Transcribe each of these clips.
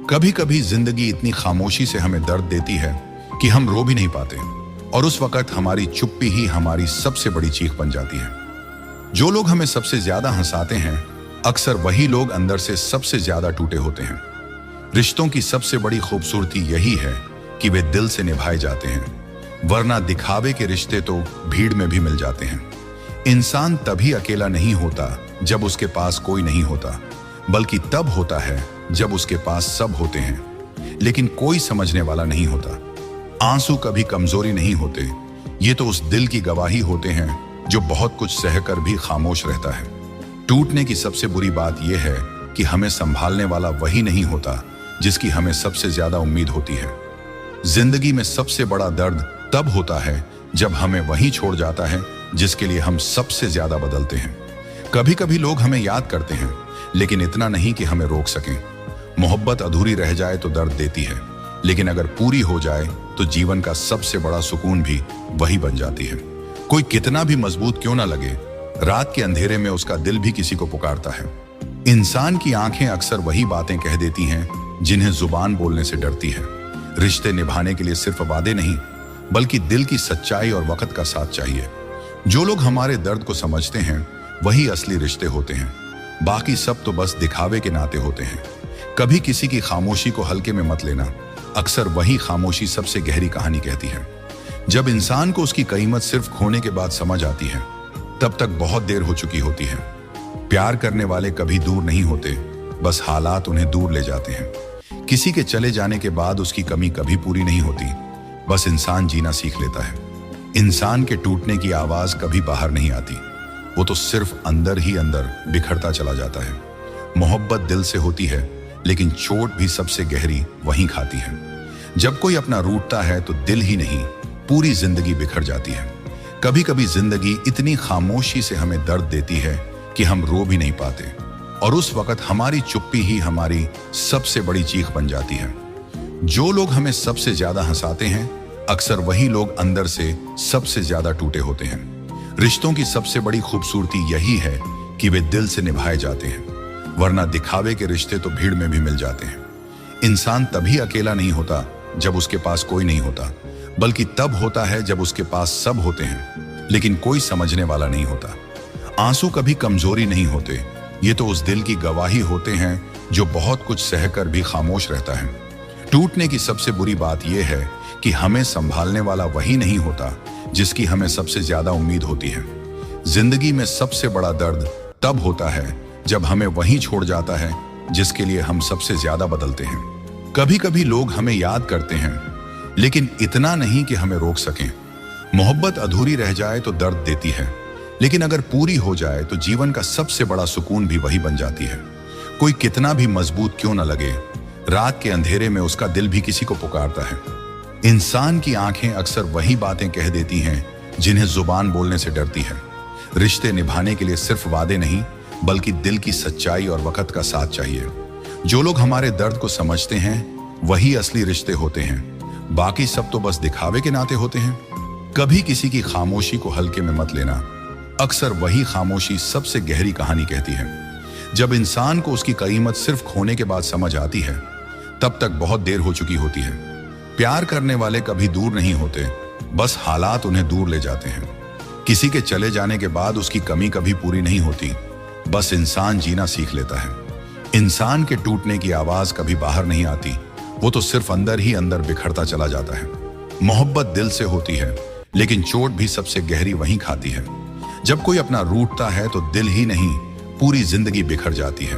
कभी कभी जिंदगी इतनी खामोशी से हमें दर्द देती है कि हम रो भी नहीं पाते, और उस वक्त हमारी चुप्पी ही हमारी सबसे बड़ी चीख बन जाती है। जो लोग हमें सबसे ज्यादा हंसाते हैं, अक्सर वही लोग अंदर से सबसे ज्यादा टूटे होते हैं। रिश्तों की सबसे बड़ी खूबसूरती यही है कि वे दिल से निभाए जाते हैं, वरना दिखावे के रिश्ते तो भीड़ में भी मिल जाते हैं। इंसान तभी अकेला नहीं होता जब उसके पास कोई नहीं होता, बल्कि तब होता है जब उसके पास सब होते हैं, लेकिन कोई समझने वाला नहीं होता। आंसू कभी कमजोरी नहीं होते, ये तो उस दिल की गवाही होते हैं जो बहुत कुछ सहकर भी खामोश रहता है। टूटने की सबसे बुरी बात यह है कि हमें संभालने वाला वही नहीं होता जिसकी हमें सबसे ज्यादा उम्मीद होती है। जिंदगी में सबसे बड़ा दर्द तब होता है जब हमें वही छोड़ जाता है जिसके लिए हम सबसे ज्यादा बदलते हैं। कभी कभी लोग हमें याद करते हैं, लेकिन इतना नहीं कि हमें रोक सकें। मोहब्बत अधूरी रह जाए तो दर्द देती है, लेकिन अगर पूरी हो जाए तो जीवन का सबसे बड़ा सुकून भी वही बन जाती है। कोई कितना भी मजबूत क्यों ना लगे, रात के अंधेरे में उसका दिल भी किसी को पुकारता है। इंसान की आंखें अक्सर वही बातें कह देती हैं जिन्हें जुबान बोलने से डरती है। रिश्ते निभाने के लिए सिर्फ वादे नहीं, बल्कि दिल की सच्चाई और वक्त का साथ चाहिए। जो लोग हमारे दर्द को समझते हैं वही असली रिश्ते होते हैं, बाकी सब तो बस दिखावे के नाते होते हैं। कभी किसी की खामोशी को हल्के में मत लेना, अक्सर वही खामोशी सबसे गहरी कहानी कहती है। जब इंसान को उसकी कीमत सिर्फ खोने के बाद समझ आती है, तब तक बहुत देर हो चुकी होती है। प्यार करने वाले कभी दूर नहीं होते, बस हालात उन्हें दूर ले जाते हैं। किसी के चले जाने के बाद उसकी कमी कभी पूरी नहीं होती, बस इंसान जीना सीख लेता है। इंसान के टूटने की आवाज कभी बाहर नहीं आती, वो तो सिर्फ अंदर ही अंदर बिखरता चला जाता है। मोहब्बत दिल से होती है, लेकिन चोट भी सबसे गहरी वहीं खाती है। जब कोई अपना रूठता है तो दिल ही नहीं, पूरी जिंदगी बिखर जाती है। कभी कभी जिंदगी इतनी खामोशी से हमें दर्द देती है कि हम रो भी नहीं पाते, और उस वक्त हमारी चुप्पी ही हमारी सबसे बड़ी चीख बन जाती है। जो लोग हमें सबसे ज्यादा हंसाते हैं, अक्सर वही लोग अंदर से सबसे ज्यादा टूटे होते हैं। रिश्तों की सबसे बड़ी खूबसूरती यही है कि वे दिल से निभाए जाते हैं, वरना दिखावे के रिश्ते तो भीड़ में भी मिल जाते हैं। इंसान तभी अकेला नहीं होता जब उसके पास कोई नहीं होता, बल्कि तब होता है जब उसके पास सब होते हैं, लेकिन कोई समझने वाला नहीं होता। आंसू कभी कमजोरी नहीं होते, ये तो उस दिल की गवाही होते हैं जो बहुत कुछ सहकर भी खामोश रहता है। टूटने की सबसे बुरी बात यह है कि हमें संभालने वाला वही नहीं होता जिसकी हमें सबसे ज्यादा उम्मीद होती है। जिंदगी में सबसे बड़ा दर्द तब होता है जब हमें वही छोड़ जाता है जिसके लिए हम सबसे ज्यादा बदलते हैं। कभी कभी लोग हमें याद करते हैं, लेकिन इतना नहीं कि हमें रोक सकें। मोहब्बत अधूरी रह जाए तो दर्द देती है, लेकिन अगर पूरी हो जाए तो जीवन का सबसे बड़ा सुकून भी वही बन जाती है। कोई कितना भी मजबूत क्यों ना लगे, रात के अंधेरे में उसका दिल भी किसी को पुकारता है। इंसान की आंखें अक्सर वही बातें कह देती हैं जिन्हें जुबान बोलने से डरती है। रिश्ते निभाने के लिए सिर्फ वादे नहीं, बल्कि दिल की सच्चाई और वक्त का साथ चाहिए। जो लोग हमारे दर्द को समझते हैं वही असली रिश्ते होते हैं, बाकी सब तो बस दिखावे के नाते होते हैं। कभी किसी की खामोशी को हल्के में मत लेना, अक्सर वही खामोशी सबसे गहरी कहानी कहती है। जब इंसान को उसकी कीमत सिर्फ खोने के बाद समझ आती है, तब तक बहुत देर हो चुकी होती है। प्यार करने वाले कभी दूर नहीं होते, बस हालात उन्हें दूर ले जाते हैं। किसी के चले जाने के बाद उसकी कमी कभी पूरी नहीं होती, बस इंसान जीना सीख लेता है। इंसान के टूटने की आवाज कभी बाहर नहीं आती, वो तो सिर्फ अंदर ही अंदर बिखरता चला जाता है। मोहब्बत दिल से होती है, लेकिन चोट भी सबसे गहरी वहीं खाती है। जब कोई अपना रूठता है तो दिल ही नहीं, पूरी जिंदगी बिखर जाती है।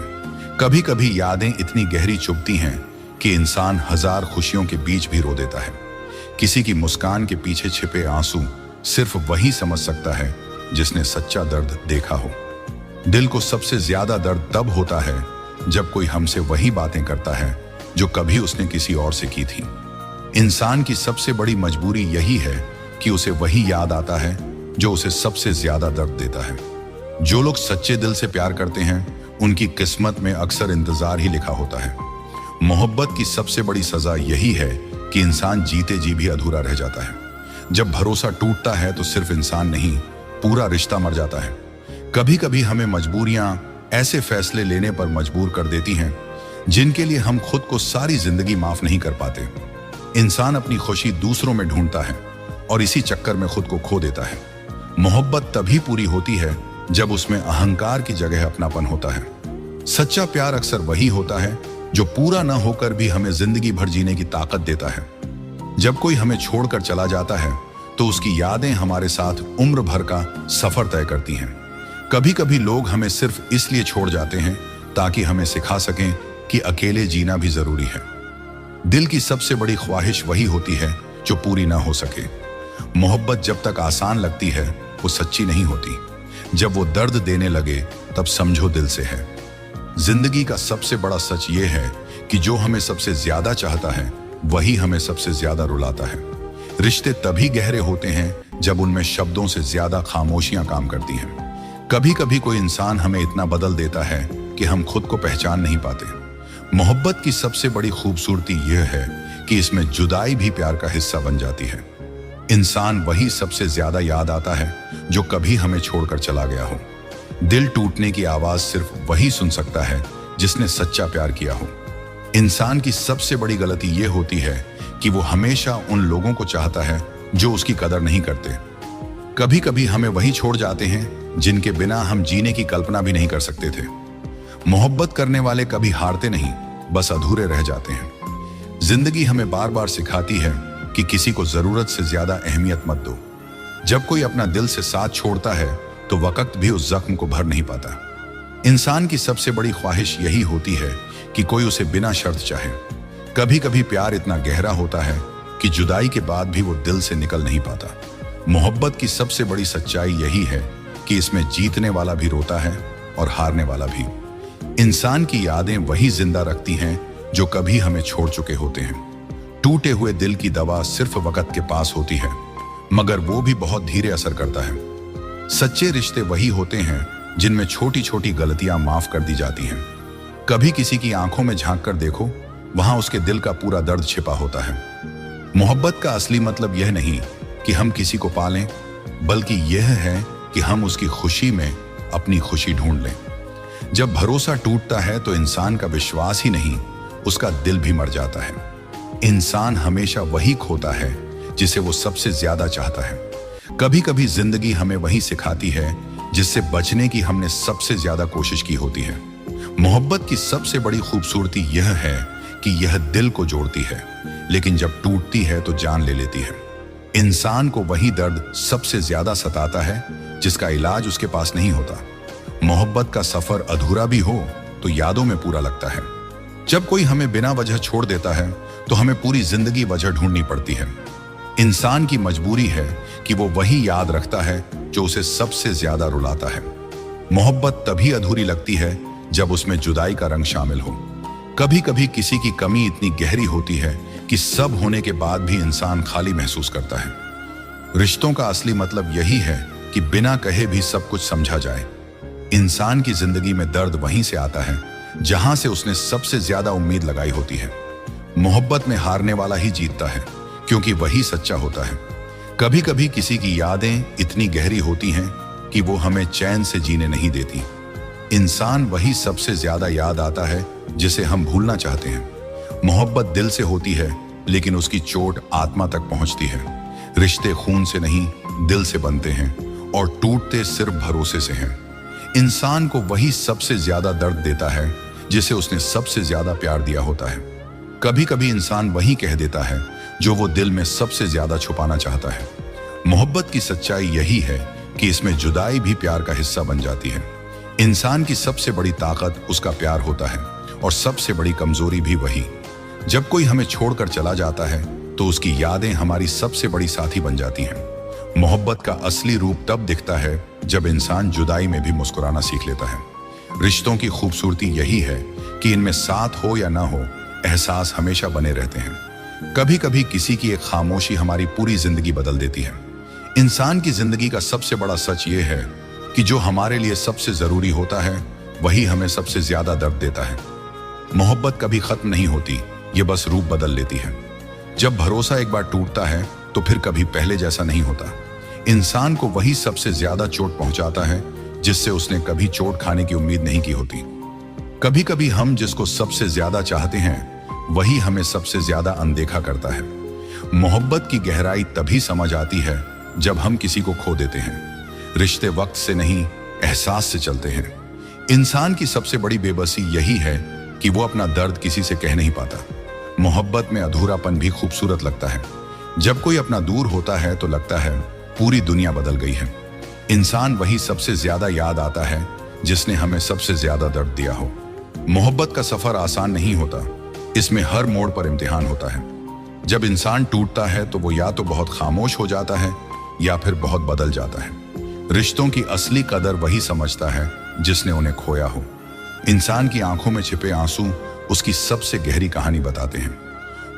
कभी कभी यादें इतनी गहरी चुभती हैं कि इंसान हजार खुशियों के बीच भी रो देता है। किसी की मुस्कान के पीछे छिपे आंसू सिर्फ वही समझ सकता है जिसने सच्चा दर्द देखा हो। दिल को सबसे ज्यादा दर्द तब होता है जब कोई हमसे वही बातें करता है जो कभी उसने किसी और से की थी। इंसान की सबसे बड़ी मजबूरी यही है कि उसे वही याद आता है जो उसे सबसे ज्यादा दर्द देता है। जो लोग सच्चे दिल से प्यार करते हैं, उनकी किस्मत में अक्सर इंतजार ही लिखा होता है। मोहब्बत की सबसे बड़ी सजा यही है कि इंसान जीते जी भी अधूरा रह जाता है। जब भरोसा टूटता है तो सिर्फ इंसान नहीं, पूरा रिश्ता मर जाता है। कभी कभी हमें मजबूरियां ऐसे फैसले लेने पर मजबूर कर देती हैं जिनके लिए हम खुद को सारी जिंदगी माफ नहीं कर पाते। इंसान अपनी खुशी दूसरों में ढूंढता है और इसी चक्कर में खुद को खो देता है। मोहब्बत तभी पूरी होती है जब उसमें अहंकार की जगह अपनापन होता है। सच्चा प्यार अक्सर वही होता है जो पूरा न होकर भी हमें जिंदगी भर जीने की ताकत देता है। जब कोई हमें छोड़कर चला जाता है तो उसकी यादें हमारे साथ उम्र भर का सफर तय करती हैं। कभी कभी लोग हमें सिर्फ इसलिए छोड़ जाते हैं ताकि हमें सिखा सकें कि अकेले जीना भी जरूरी है। दिल की सबसे बड़ी ख्वाहिश वही होती है जो पूरी ना हो सके। मोहब्बत जब तक आसान लगती है वो सच्ची नहीं होती। जब वो दर्द देने लगे तब समझो दिल से है। जिंदगी का सबसे बड़ा सच ये है कि जो हमें सबसे ज्यादा चाहता है वही हमें सबसे ज्यादा रुलाता है। रिश्ते तभी गहरे होते हैं जब उनमें शब्दों से ज्यादा खामोशियां काम करती हैं। कभी कभी कोई इंसान हमें इतना बदल देता है कि हम खुद को पहचान नहीं पाते। मोहब्बत की सबसे बड़ी खूबसूरती यह है कि इसमें जुदाई भी प्यार का हिस्सा बन जाती है। इंसान वही सबसे ज्यादा याद आता है जो कभी हमें छोड़कर चला गया हो। दिल टूटने की आवाज सिर्फ वही सुन सकता है जिसने सच्चा प्यार किया हो। इंसान की सबसे बड़ी गलती यह होती है कि वो हमेशा उन लोगों को चाहता है जो उसकी कदर नहीं करते। कभी कभी हमें वही छोड़ जाते हैं जिनके बिना हम जीने की कल्पना भी नहीं कर सकते थे। मोहब्बत करने वाले कभी हारते नहीं, बस अधूरे रह जाते हैं। जिंदगी हमें बार बार सिखाती है कि किसी को जरूरत से ज्यादा अहमियत मत दो। जब कोई अपना दिल से साथ छोड़ता है तो वक्त भी उस जख्म को भर नहीं पाता। इंसान की सबसे बड़ी ख्वाहिश यही होती है कि कोई उसे बिना शर्त चाहे। कभी कभी प्यार इतना गहरा होता है कि जुदाई के बाद भी वो दिल से निकल नहीं पाता। मोहब्बत की सबसे बड़ी सच्चाई यही है कि इसमें जीतने वाला भी रोता है और हारने वाला भी। इंसान की यादें वही जिंदा रखती हैं जो कभी हमें छोड़ चुके होते हैं। टूटे हुए दिल की दवा सिर्फ वक्त के पास होती है, मगर वो भी बहुत धीरे असर करता है। सच्चे रिश्ते वही होते हैं जिनमें छोटी छोटी गलतियां माफ कर दी जाती हैं। कभी किसी की आंखों में झांक कर देखो, वहां उसके दिल का पूरा दर्द छिपा होता है। मोहब्बत का असली मतलब यह नहीं कि हम किसी को पालें, बल्कि यह है कि हम उसकी खुशी में अपनी खुशी ढूंढ लें। जब भरोसा टूटता है तो इंसान का विश्वास ही नहीं, उसका दिल भी मर जाता है। इंसान हमेशा वही खोता है जिसे वो सबसे ज्यादा चाहता है। कभी कभी जिंदगी हमें वही सिखाती है जिससे बचने की हमने सबसे ज्यादा कोशिश की होती है। मोहब्बत की सबसे बड़ी खूबसूरती यह है कि यह दिल को जोड़ती है, लेकिन जब टूटती है तो जान ले लेती है। इंसान को वही दर्द सबसे ज्यादा सताता है जिसका इलाज उसके पास नहीं होता। मोहब्बत का सफर अधूरा भी हो तो यादों में पूरा लगता है। जब कोई हमें बिना वजह छोड़ देता है तो हमें पूरी जिंदगी वजह ढूंढनी पड़ती है। इंसान की मजबूरी है कि वो वही याद रखता है जो उसे सबसे ज्यादा रुलाता है। मोहब्बत तभी अधूरी लगती है जब उसमें जुदाई का रंग शामिल हो। कभी कभी किसी की कमी इतनी गहरी होती है कि सब होने के बाद भी इंसान खाली महसूस करता है। रिश्तों का असली मतलब यही है कि बिना कहे भी सब कुछ समझा जाए। इंसान की जिंदगी में दर्द वहीं से आता है जहां से उसने सबसे ज्यादा उम्मीद लगाई होती है। मोहब्बत में हारने वाला ही जीतता है, क्योंकि वही सच्चा होता है। कभी कभी किसी की यादें इतनी गहरी होती हैं कि वो हमें चैन से जीने नहीं देती। इंसान वही सबसे ज्यादा याद आता है जिसे हम भूलना चाहते हैं। मोहब्बत दिल से होती है, लेकिन उसकी चोट आत्मा तक पहुंचती है। रिश्ते खून से नहीं, दिल से बनते हैं और टूटते सिर्फ भरोसे से हैं। इंसान को वही सबसे ज्यादा दर्द देता है जिसे उसने सबसे ज्यादा प्यार दिया होता है। कभी कभी इंसान वही कह देता है जो वो दिल में सबसे ज्यादा छुपाना चाहता है। मोहब्बत की सच्चाई यही है कि इसमें जुदाई भी प्यार का हिस्सा बन जाती है। इंसान की सबसे बड़ी ताकत उसका प्यार होता है और सबसे बड़ी कमजोरी भी वही। जब कोई हमें छोड़कर चला जाता है तो उसकी यादें हमारी सबसे बड़ी साथी बन जाती हैं। मोहब्बत का असली रूप तब दिखता है जब इंसान जुदाई में भी मुस्कुराना सीख लेता है। रिश्तों की खूबसूरती यही है कि इनमें साथ हो या ना हो, एहसास हमेशा बने रहते हैं। कभी कभी किसी की एक खामोशी हमारी पूरी जिंदगी बदल देती है। इंसान की जिंदगी का सबसे बड़ा सच ये है कि जो हमारे लिए सबसे जरूरी होता है वही हमें सबसे ज्यादा दर्द देता है। मोहब्बत कभी खत्म नहीं होती, ये बस रूप बदल लेती है। जब भरोसा एक बार टूटता है तो फिर कभी पहले जैसा नहीं होता। इंसान को वही सबसे ज्यादा चोट पहुंचाता है जिससे उसने कभी चोट खाने की उम्मीद नहीं की होती। कभी कभी हम जिसको सबसे ज्यादा चाहते हैं वही हमें सबसे ज्यादा अनदेखा करता है। मोहब्बत की गहराई तभी समझ आती है जब हम किसी को खो देते हैं। रिश्ते वक्त से नहीं, एहसास से चलते हैं। इंसान की सबसे बड़ी बेबसी यही है कि वो अपना दर्द किसी से कह नहीं पाता। मोहब्बत में अधूरापन भी खूबसूरत लगता है। जब कोई अपना दूर होता है तो लगता है पूरी दुनिया बदल गई है। इंसान वही सबसे ज्यादा याद आता है जिसने हमें सबसे ज्यादा दर्द दिया हो। मोहब्बत का सफर आसान नहीं होता, इसमें हर मोड़ पर इम्तिहान होता है। जब इंसान टूटता है तो वो या तो बहुत खामोश हो जाता है या फिर बहुत बदल जाता है। रिश्तों की असली कदर वही समझता है जिसने उन्हें खोया हो। इंसान की आंखों में छिपे आंसू उसकी सबसे गहरी कहानी बताते हैं।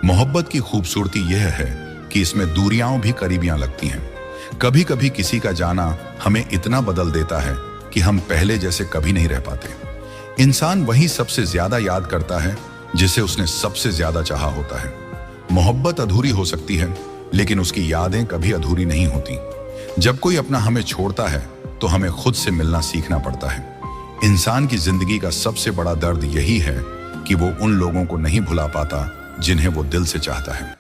मोहब्बत की खूबसूरती यह है कि इसमें दूरियां भी करीबियां लगती हैं। कभी कभी किसी का जाना हमें इतना बदल देता है कि हम पहले जैसे कभी नहीं रह पाते। इंसान वही सबसे ज्यादा याद करता है जिसे उसने सबसे ज्यादा चाहा होता है। मोहब्बत अधूरी हो सकती है लेकिन उसकी यादें कभी अधूरी नहीं होती। जब कोई अपना हमें छोड़ता है तो हमें खुद से मिलना सीखना पड़ता है। इंसान की जिंदगी का सबसे बड़ा दर्द यही है कि वो उन लोगों को नहीं भुला पाता जिन्हें वो दिल से चाहता है।